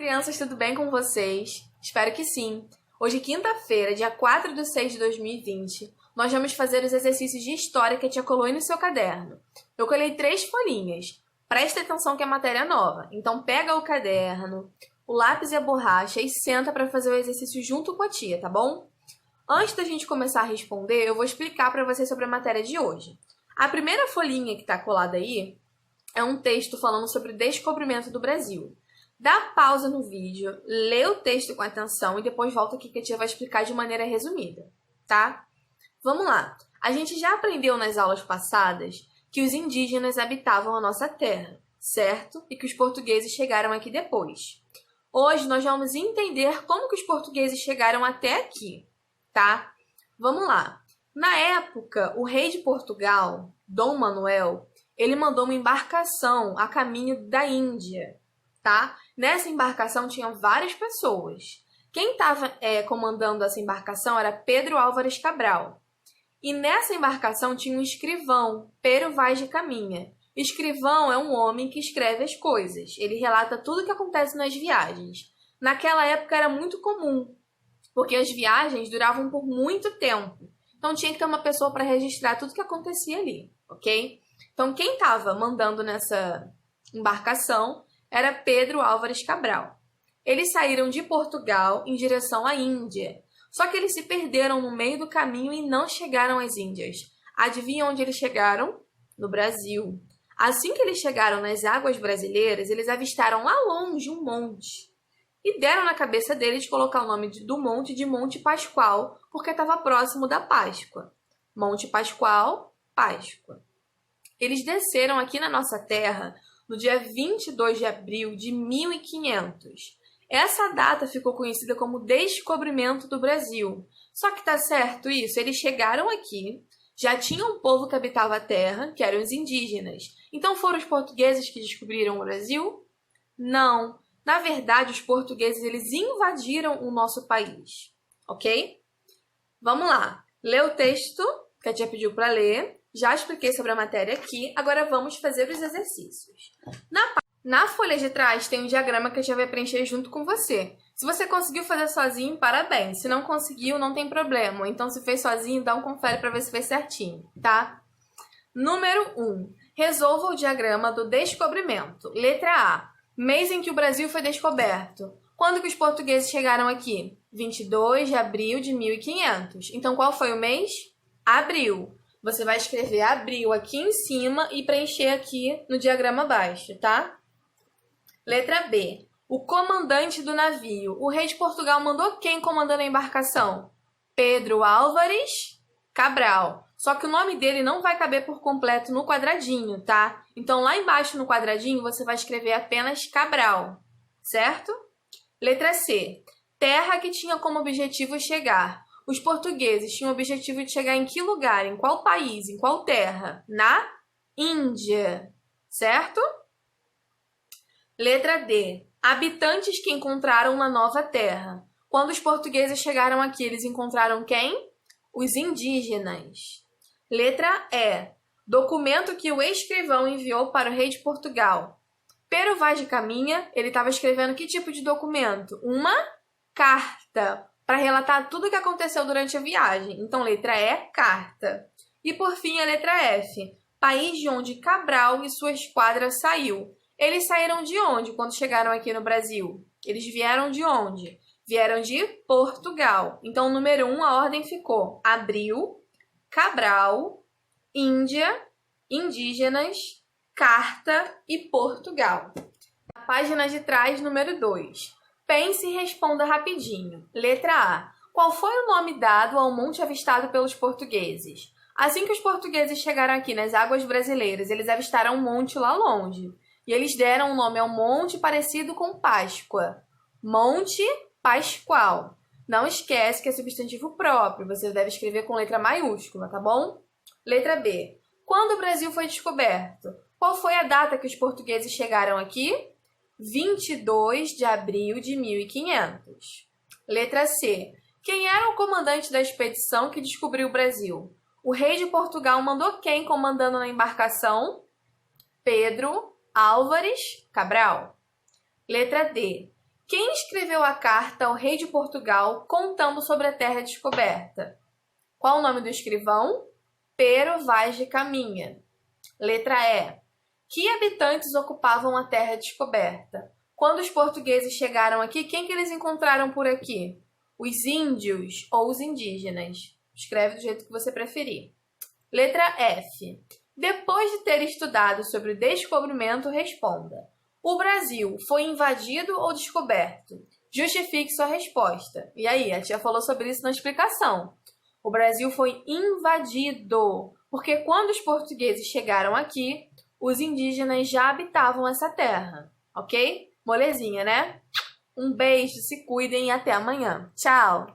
crianças, tudo bem com vocês? Espero que sim. Hoje, quinta-feira, dia 4/6/2020, nós vamos fazer os exercícios de história que a tia colou aí no seu caderno. Eu colei 3 folhinhas. Presta atenção que é matéria nova. Então, pega o caderno, o lápis e a borracha e senta para fazer o exercício junto com a tia, tá bom? Antes da gente começar a responder, eu vou explicar para vocês sobre a matéria de hoje. A primeira folhinha que está colada aí é um texto falando sobre o descobrimento do Brasil. Dá pausa no vídeo, lê o texto com atenção e depois volta aqui que a tia vai explicar de maneira resumida, tá? Vamos lá. A gente já aprendeu nas aulas passadas que os indígenas habitavam a nossa terra, certo? E que os portugueses chegaram aqui depois. Hoje nós vamos entender como que os portugueses chegaram até aqui, tá? Vamos lá. Na época, o rei de Portugal, Dom Manuel, ele mandou uma embarcação a caminho da Índia, tá? Nessa embarcação tinham várias pessoas. Quem estava comandando essa embarcação era Pedro Álvares Cabral. E nessa embarcação tinha um escrivão, Pero Vaz de Caminha. Escrivão é um homem que escreve as coisas. Ele relata tudo o que acontece nas viagens. Naquela época era muito comum, porque as viagens duravam por muito tempo. Então tinha que ter uma pessoa para registrar tudo o que acontecia ali, ok? Então quem estava mandando nessa embarcação era Pedro Álvares Cabral. Eles saíram de Portugal em direção à Índia. Só que eles se perderam no meio do caminho e não chegaram às Índias. Adivinha onde eles chegaram? No Brasil. Assim que eles chegaram nas águas brasileiras, eles avistaram lá longe um monte. E deram na cabeça deles colocar o nome do monte de Monte Pascoal, porque estava próximo da Páscoa. Monte Pascoal, Páscoa. Eles desceram aqui na nossa terra no dia 22 de abril de 1500. Essa data ficou conhecida como Descobrimento do Brasil. Só que tá certo isso? Eles chegaram aqui, já tinha um povo que habitava a terra, que eram os indígenas. Então foram os portugueses que descobriram o Brasil? Não. Na verdade, os portugueses eles invadiram o nosso país, ok? Vamos lá. Lê o texto que a tia pediu para ler. Já expliquei sobre a matéria aqui. Agora vamos fazer os exercícios. Na folha de trás tem um diagrama que a tia vai preencher junto com você. Se você conseguiu fazer sozinho, parabéns. Se não conseguiu, não tem problema. Então, se fez sozinho, dá um confere para ver se fez certinho, tá? Número 1. Resolva o diagrama do descobrimento. Letra A. Mês em que o Brasil foi descoberto. Quando que os portugueses chegaram aqui? 22 de abril de 1500. Então, qual foi o mês? Abril. Você vai escrever abril aqui em cima e preencher aqui no diagrama abaixo, tá? Letra B. O comandante do navio. O rei de Portugal mandou quem comandando a embarcação? Pedro Álvares Cabral. Só que o nome dele não vai caber por completo no quadradinho, tá? Então, lá embaixo no quadradinho, você vai escrever apenas Cabral, certo? Letra C. Terra que tinha como objetivo chegar. Os portugueses tinham o objetivo de chegar em que lugar? Em qual país? Em qual terra? Na Índia, certo? Letra D. Habitantes que encontraram na nova terra. Quando os portugueses chegaram aqui, eles encontraram quem? Os indígenas. Letra E. Documento que o escrivão enviou para o rei de Portugal. Pero Vaz de Caminha, ele estava escrevendo que tipo de documento? Uma carta, para relatar tudo o que aconteceu durante a viagem. Então, letra E, carta. E, por fim, a letra F. País de onde Cabral e sua esquadra saiu. Eles saíram de onde quando chegaram aqui no Brasil? Eles vieram de onde? Vieram de Portugal. Então, número 1, a ordem ficou Abril, Cabral, Índia, indígenas, carta e Portugal. Na página de trás, número 2. Pense e responda rapidinho. Letra A. Qual foi o nome dado ao monte avistado pelos portugueses? Assim que os portugueses chegaram aqui nas águas brasileiras, eles avistaram um monte lá longe. E eles deram um nome ao monte parecido com Páscoa. Monte Pascoal. Não esquece que é substantivo próprio. Você deve escrever com letra maiúscula, tá bom? Letra B. Quando o Brasil foi descoberto? Qual foi a data que os portugueses chegaram aqui? 22 de abril de 1500. Letra C. Quem era o comandante da expedição que descobriu o Brasil? O rei de Portugal mandou quem comandando na embarcação? Pedro Álvares Cabral. Letra D. Quem escreveu a carta ao rei de Portugal contando sobre a terra descoberta? Qual o nome do escrivão? Pero Vaz de Caminha. Letra E. Que habitantes ocupavam a terra descoberta? Quando os portugueses chegaram aqui, quem que eles encontraram por aqui? Os índios ou os indígenas? Escreve do jeito que você preferir. Letra F. Depois de ter estudado sobre o descobrimento, responda. O Brasil foi invadido ou descoberto? Justifique sua resposta. E aí, a tia falou sobre isso na explicação. O Brasil foi invadido, porque quando os portugueses chegaram aqui, os indígenas já habitavam essa terra, ok? Molezinha, né? Um beijo, se cuidem e até amanhã. Tchau!